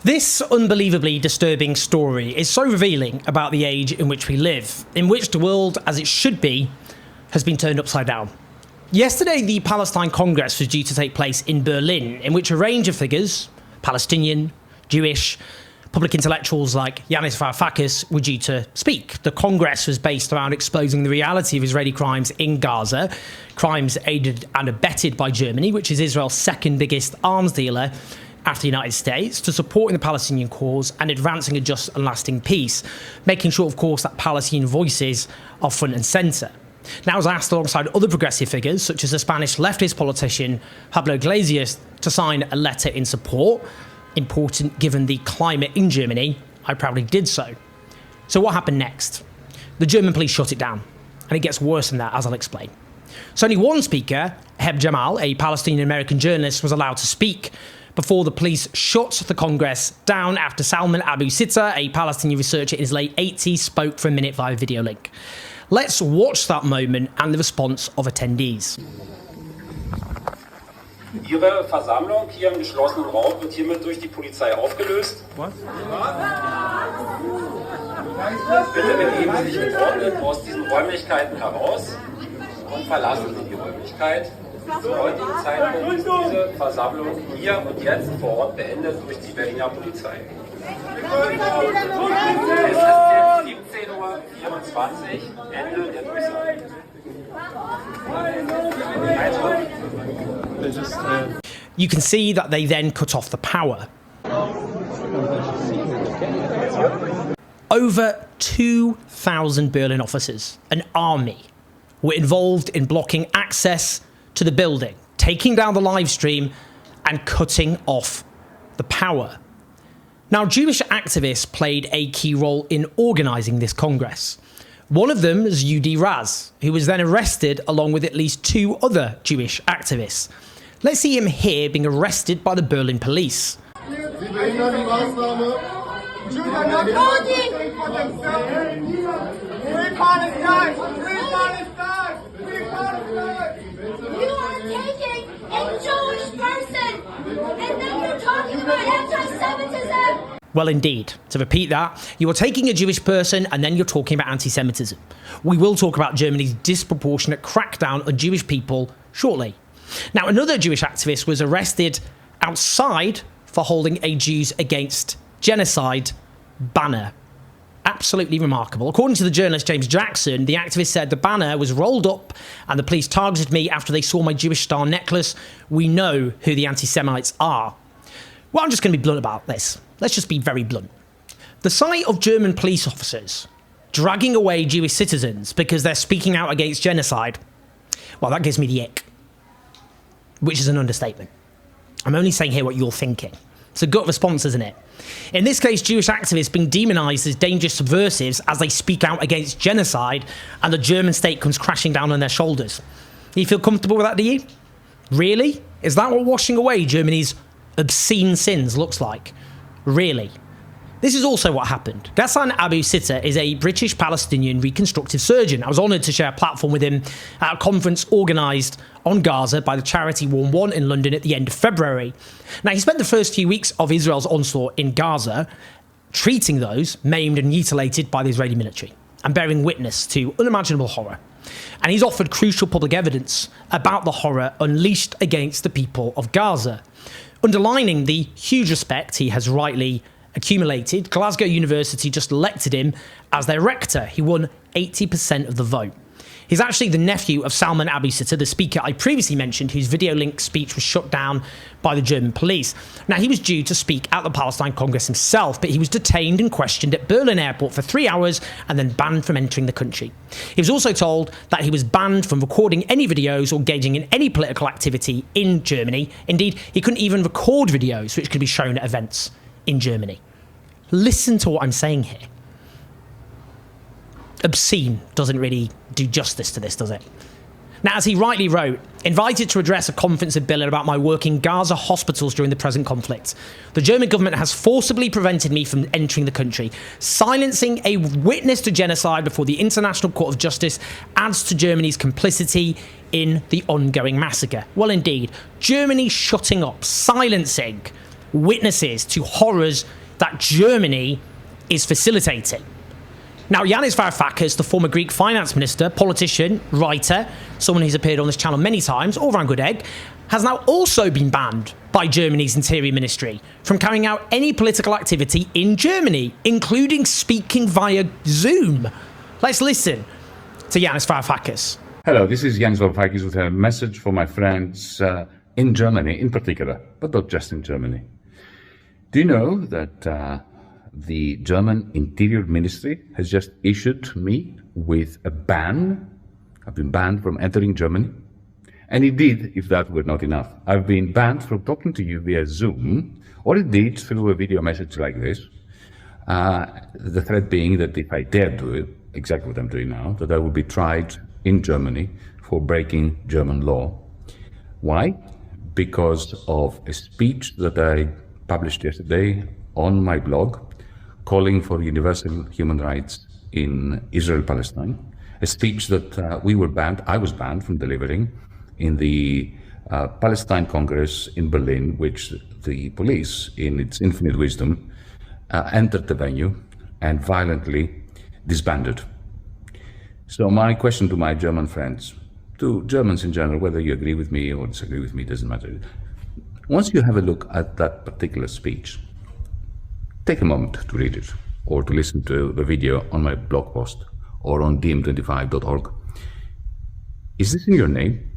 This unbelievably disturbing story is so revealing about the age in which we live, in which the world, as it should be, has been turned upside down. Yesterday, the Palestine Congress was due to take place in Berlin, in which a range of figures, Palestinian, Jewish, public intellectuals like Yanis Varoufakis were due to speak. The Congress was based around exposing the reality of Israeli crimes in Gaza, crimes aided and abetted by Germany, which is Israel's second biggest arms dealer after the United States, to supporting the Palestinian cause and advancing a just and lasting peace, making sure, of course, that Palestinian voices are front and centre. Now, I was asked alongside other progressive figures, such as the Spanish leftist politician Pablo Iglesias, to sign a letter in support. Important given the climate in Germany, I proudly did so. So what happened next? The German police shut it down, and it gets worse than that, as I'll explain. So only one speaker, Heb Jamal, a Palestinian-American journalist, was allowed to speak before the police shut the Congress down after Salman Abu Sitta, a Palestinian researcher in his late 80s, spoke for a minute via video link. Let's watch that moment and the response of attendees. Ihre Versammlung hier im geschlossenen Raum wird hiermit durch die Polizei aufgelöst. Was? Bitte begeben Sie sich geordnet aus diesen Räumlichkeiten heraus und verlassen Sie die Räumlichkeit. Zum heutigen Zeitpunkt ist diese Versammlung hier und jetzt vor Ort beendet durch die Berliner Polizei. Es ist jetzt 17:24 Uhr, Ende der Durchsage. You can see that they then cut off the power. Over 2,000 Berlin officers, an army, were involved in blocking access to the building, taking down the live stream and cutting off the power. Now, Jewish activists played a key role in organising this Congress. One of them is Yehudi Raz, who was then arrested along with at least two other Jewish activists. Let's see him here being arrested by the Berlin police. Well, indeed. To repeat that, you are taking a Jewish person and then you're talking about anti-Semitism. We will talk about Germany's disproportionate crackdown on Jewish people shortly. Now, another Jewish activist was arrested outside for holding a Jews Against Genocide banner. Absolutely remarkable. According to the journalist James Jackson, the activist said the banner was rolled up and the police targeted me after they saw my Jewish star necklace. We know who the anti-Semites are. Well, I'm just going to be blunt about this. Let's just be very blunt. The sight of German police officers dragging away Jewish citizens because they're speaking out against genocide, well, that gives me the ick, which is an understatement. I'm only saying here what you're thinking. It's a gut response, isn't it? In this case, Jewish activists being demonised as dangerous subversives as they speak out against genocide, and the German state comes crashing down on their shoulders. Do you feel comfortable with that, do you? Really? Is that what washing away Germany's obscene sins looks like? Really? This is also what happened. Ghassan Abu Sitta is a British Palestinian reconstructive surgeon. I was honoured to share a platform with him at a conference organised on Gaza by the charity Warm One in London at the end of February. Now, he spent the first few weeks of Israel's onslaught in Gaza treating those maimed and mutilated by the Israeli military and bearing witness to unimaginable horror. And he's offered crucial public evidence about the horror unleashed against the people of Gaza. Underlining the huge respect he has rightly accumulated, Glasgow University just elected him as their rector. He won 80% of the vote. He's actually the nephew of Salman Abu Sitta, the speaker I previously mentioned, whose video link speech was shut down by the German police. Now, he was due to speak at the Palestine Congress himself, but he was detained and questioned at Berlin airport for 3 hours and then banned from entering the country. He was also told that he was banned from recording any videos or engaging in any political activity in Germany. Indeed, he couldn't even record videos which could be shown at events in Germany. Listen to what I'm saying here. Obscene doesn't really do justice to this, does it? Now, as he rightly wrote, invited to address a conference in Berlin about my work in Gaza hospitals during the present conflict, the German government has forcibly prevented me from entering the country. Silencing a witness to genocide before the International Court of Justice adds to Germany's complicity in the ongoing massacre. Well, indeed, Germany shutting up, silencing witnesses to horrors that Germany is facilitating. Now, Yanis Varoufakis, the former Greek finance minister, politician, writer, someone who's appeared on this channel many times, all round good egg, has now also been banned by Germany's Interior Ministry from carrying out any political activity in Germany, including speaking via Zoom. Let's listen to Yanis Varoufakis. Hello, this is Yanis Varoufakis with a message for my friends in Germany in particular, but not just in Germany. Do you know that the German Interior Ministry has just issued me with a ban? I've been banned from entering Germany. And indeed, if that were not enough, I've been banned from talking to you via Zoom, or indeed through a video message like this. The threat being that if I dare do it, exactly what I'm doing now, that I will be tried in Germany for breaking German law. Why? Because of a speech that I published yesterday on my blog, calling for universal human rights in Israel-Palestine, a speech that I was banned from delivering in the Palestine Congress in Berlin, which the police, in its infinite wisdom, entered the venue and violently disbanded. So my question to my German friends, to Germans in general, whether you agree with me or disagree with me, doesn't matter. Once you have a look at that particular speech, take a moment to read it or to listen to the video on my blog post or on dm25.org. Is this in your name?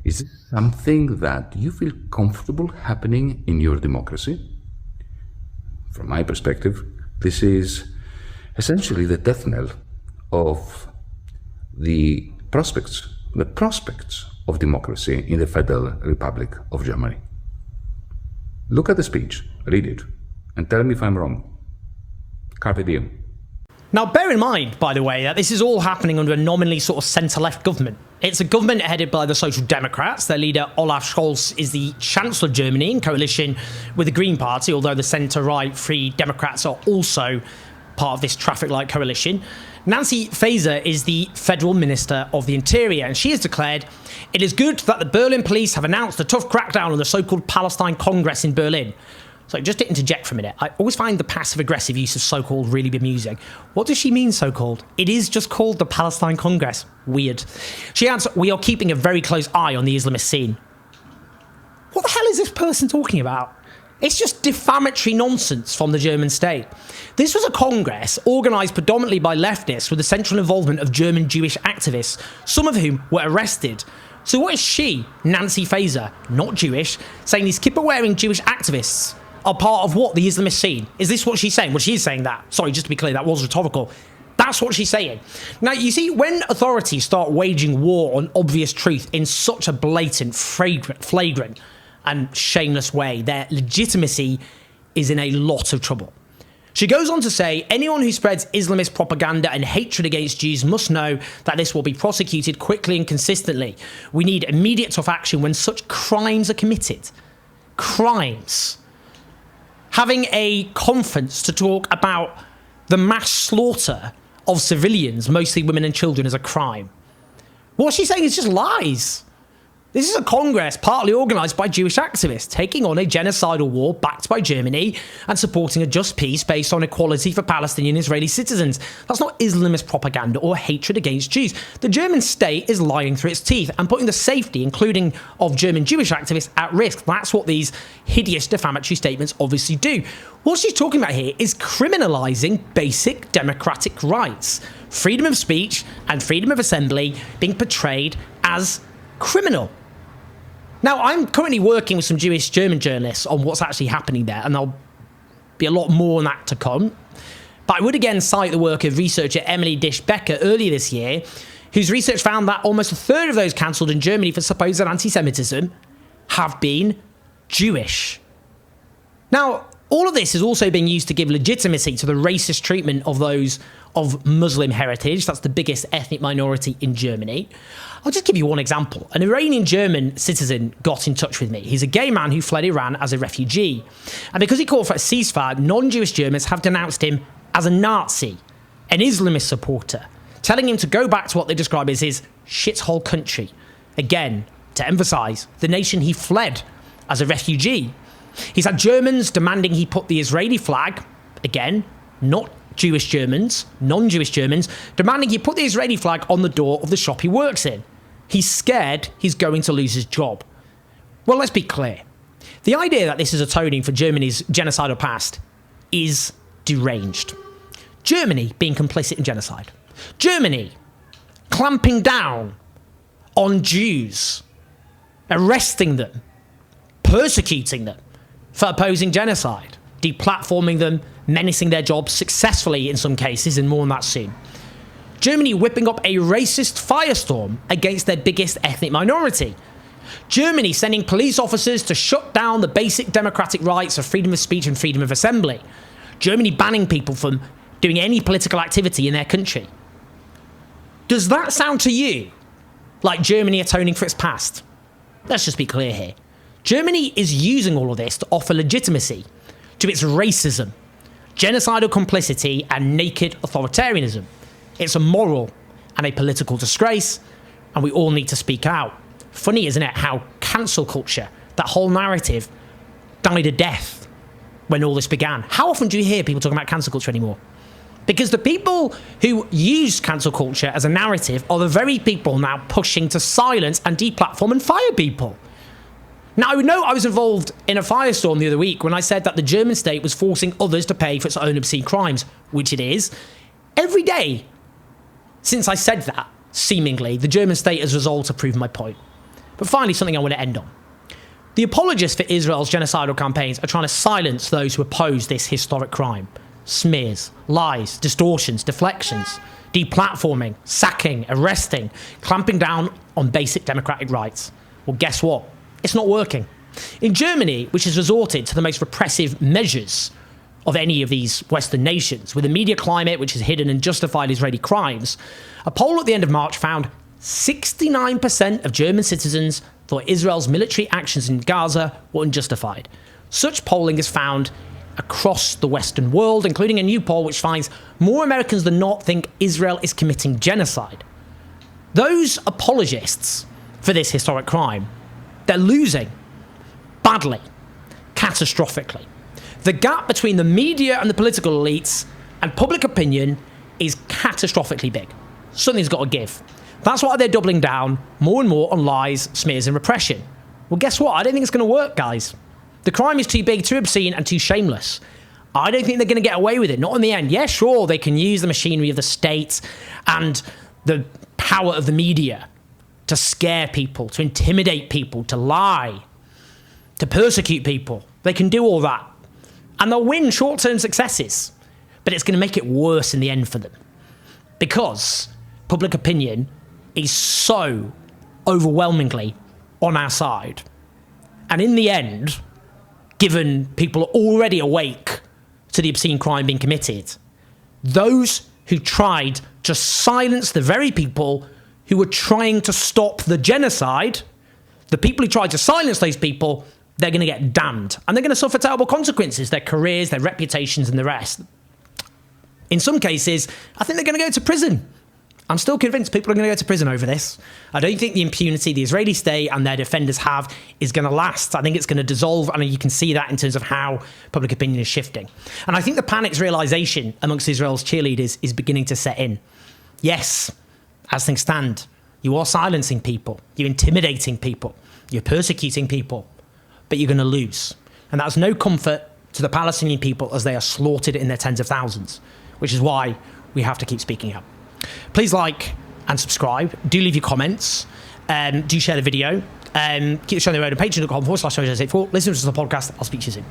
Is this something that you feel comfortable happening in your democracy? From my perspective, this is essentially the death knell of the prospects of democracy in the Federal Republic of Germany. Look at the speech, read it, and tell me if I'm wrong. Carpe diem. Now, bear in mind, by the way, that this is all happening under a nominally sort of centre-left government. It's a government headed by the Social Democrats. Their leader, Olaf Scholz, is the Chancellor of Germany in coalition with the Green Party, although the centre-right Free Democrats are also part of this traffic light coalition. Nancy Faeser is the Federal Minister of the Interior, and she has declared it is good that the Berlin police have announced a tough crackdown on the so-called Palestine Congress in Berlin. So just to interject for a minute, I always find the passive-aggressive use of so-called really bemusing. What does she mean so-called? It is just called the Palestine Congress. Weird. She adds, we are keeping a very close eye on the Islamist scene. What the hell is this person talking about? It's just defamatory nonsense from the German state. This was a congress organised predominantly by leftists with the central involvement of German Jewish activists, some of whom were arrested. So what is she, Nancy Faeser, not Jewish, saying these kippah-wearing Jewish activists are part of what? The Islamist scene? Is this what she's saying? Well, she is saying that. Sorry, just to be clear, that was rhetorical. That's what she's saying. Now, you see, when authorities start waging war on obvious truth in such a blatant, flagrant and shameless way, their legitimacy is in a lot of trouble. She goes on to say, anyone who spreads Islamist propaganda and hatred against Jews must know that this will be prosecuted quickly and consistently. We need immediate tough action when such crimes are committed. Crimes. Having a conference to talk about the mass slaughter of civilians, mostly women and children, as a crime. What she's saying is just lies. This is a congress partly organised by Jewish activists, taking on a genocidal war backed by Germany and supporting a just peace based on equality for Palestinian Israeli citizens. That's not Islamist propaganda or hatred against Jews. The German state is lying through its teeth and putting the safety, including of German Jewish activists, at risk. That's what these hideous defamatory statements obviously do. What she's talking about here is criminalising basic democratic rights. Freedom of speech and freedom of assembly being portrayed as criminal. Now, I'm currently working with some Jewish German journalists on what's actually happening there, and there'll be a lot more on that to come. But I would again cite the work of researcher Emily Disch-Becker earlier this year, whose research found that almost a third of those cancelled in Germany for supposed anti-Semitism have been Jewish. Now, all of this is also being used to give legitimacy to the racist treatment of those of Muslim heritage. That's the biggest ethnic minority in Germany. I'll just give you one example. An Iranian German citizen got in touch with me. He's a gay man who fled Iran as a refugee. And because he called for a ceasefire, non-Jewish Germans have denounced him as a Nazi, an Islamist supporter, telling him to go back to what they describe as his shithole country. Again, to emphasise, the nation he fled as a refugee. He's had Germans demanding he put the Israeli flag, again, not Jewish Germans, non-Jewish Germans, demanding he put the Israeli flag on the door of the shop he works in. He's scared he's going to lose his job. Well, let's be clear. The idea that this is atoning for Germany's genocidal past is deranged. Germany being complicit in genocide. Germany clamping down on Jews, arresting them, persecuting them for opposing genocide, deplatforming them, menacing their jobs successfully in some cases, and more on that soon. Germany whipping up a racist firestorm against their biggest ethnic minority. Germany sending police officers to shut down the basic democratic rights of freedom of speech and freedom of assembly. Germany banning people from doing any political activity in their country. Does that sound to you like Germany atoning for its past? Let's just be clear here. Germany is using all of this to offer legitimacy to its racism, genocidal complicity, and naked authoritarianism. It's a moral and a political disgrace, and we all need to speak out. Funny, isn't it, how cancel culture, that whole narrative, died a death when all this began. How often do you hear people talking about cancel culture anymore? Because the people who use cancel culture as a narrative are the very people now pushing to silence and deplatform and fire people. Now, I know I was involved in a firestorm the other week when I said that the German state was forcing others to pay for its own obscene crimes, which it is. Every day since I said that, seemingly, the German state has resolved to prove my point. But finally, something I want to end on. The apologists for Israel's genocidal campaigns are trying to silence those who oppose this historic crime. Smears, lies, distortions, deflections, deplatforming, sacking, arresting, clamping down on basic democratic rights. Well, guess what? It's not working. In Germany, which has resorted to the most repressive measures of any of these Western nations, with a media climate which has hidden and justified Israeli crimes, a poll at the end of March found 69% of German citizens thought Israel's military actions in Gaza were unjustified. Such polling is found across the Western world, including a new poll which finds more Americans than not think Israel is committing genocide. Those apologists for this historic crime, they're losing badly, catastrophically. The gap between the media and the political elites and public opinion is catastrophically big. Something's got to give. That's why they're doubling down more and more on lies, smears, and repression. Well, guess what? I don't think it's going to work, guys. The crime is too big, too obscene, and too shameless. I don't think they're going to get away with it. Not in the end. Yeah, sure, they can use the machinery of the state and the power of the media to scare people, to intimidate people, to lie, to persecute people. They can do all that. And they'll win short-term successes. But it's going to make it worse in the end for them. Because public opinion is so overwhelmingly on our side. And in the end, given people are already awake to the obscene crime being committed, those who tried to silence the very people who were trying to stop the genocide, the people who tried to silence those people, they're going to get damned. And they're going to suffer terrible consequences, their careers, their reputations, and the rest. In some cases, I think they're going to go to prison. I'm still convinced people are going to go to prison over this. I don't think the impunity the Israeli state and their defenders have is going to last. I think it's going to dissolve, and you can see that in terms of how public opinion is shifting. And I think the panic's realisation amongst Israel's cheerleaders is beginning to set in. Yes, as things stand, you are silencing people, you're intimidating people, you're persecuting people, but you're going to lose. And that's no comfort to the Palestinian people as they are slaughtered in their tens of thousands, which is why we have to keep speaking up. Please like and subscribe. Do leave your comments. Do share the video. Keep the show on the road at patreon.com/Jose84. Listen to the podcast. I'll speak to you soon.